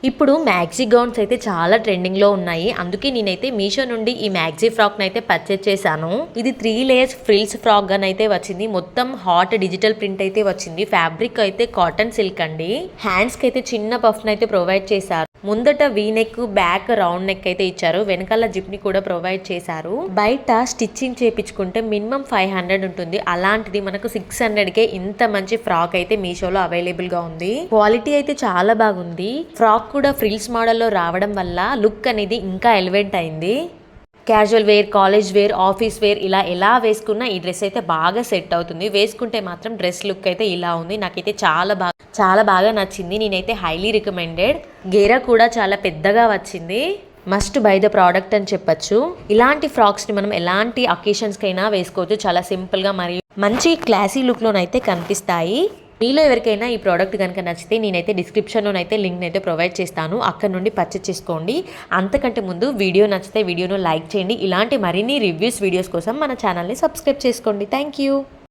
ఇప్పుడు maxi gowns అయితే చాలా ట్రెండింగ్లో ఉన్నాయి. అందుకే నేనైతే మీషో నుండి ఈ మ్యాక్సీ ఫ్రాక్ అయితే పర్చేజ్ చేశాను. ఇది 3 లేయర్స్ ఫ్రిల్స్ ఫ్రాక్ గాని అయితే వచ్చింది. మొత్తం హాట్ డిజిటల్ ప్రింట్ అయితే వచ్చింది. ఫ్యాబ్రిక్ అయితే కాటన్ సిల్క్ అండి. హ్యాండ్స్ కి అయితే చిన్న పఫ్ అయితే ప్రొవైడ్ చేశారు. ముందట V neck, back round neck అయితే ఇచ్చారు. వెనకాల జిప్ ని కూడా ప్రొవైడ్ చేశారు. బయట స్టిచ్చింగ్ చేపించుకుంటే మినిమం 500 ఉంటుంది. అలాంటిది మనకు 600కే ఇంత మంచి ఫ్రాక్ అయితే మీషోలో అవైలబుల్ గా ఉంది. క్వాలిటీ అయితే చాలా బాగుంది. ఫ్రాక్ కూడా ఫ్రిల్స్ మోడల్లో రావడం వల్ల లుక్ అనేది ఇంకా ఎలివేట్ అయింది. Casual wear, college wear, office wear ఇలా ఎలా వేసుకున్నా ఈ డ్రెస్ అయితే బాగా సెట్ అవుతుంది. వేసుకుంటే మాత్రం డ్రెస్ లుక్ అయితే ఇలా ఉంది. నాకైతే చాలా బాగా నచ్చింది. నేనైతే హైలీ రికమెండెడ్. గేరా కూడా చాలా పెద్దగా వచ్చింది. మస్ట్ బై ద ప్రోడక్ట్ అని చెప్పొచ్చు. ఇలాంటి ఫ్రాక్స్ని మనం ఎలాంటి అకేషన్స్కైనా వేసుకోవచ్చు. చాలా సింపుల్గా మరియు మంచి క్లాసీ లుక్లోనైతే కనిపిస్తాయి. మీలో ఎవరికైనా ఈ ప్రోడక్ట్ కనుక నచ్చితే నేనైతే డిస్క్రిప్షన్లోనైతే లింక్ అయితే ప్రొవైడ్ చేస్తాను. అక్కడ నుండి పర్చేస్ చేసుకోండి. అంతకంటే ముందు వీడియో నచ్చితే వీడియోను లైక్ చేయండి. ఇలాంటి మరిన్ని రివ్యూస్ వీడియోస్ కోసం మన ఛానల్ని సబ్స్క్రైబ్ చేసుకోండి. Thank you.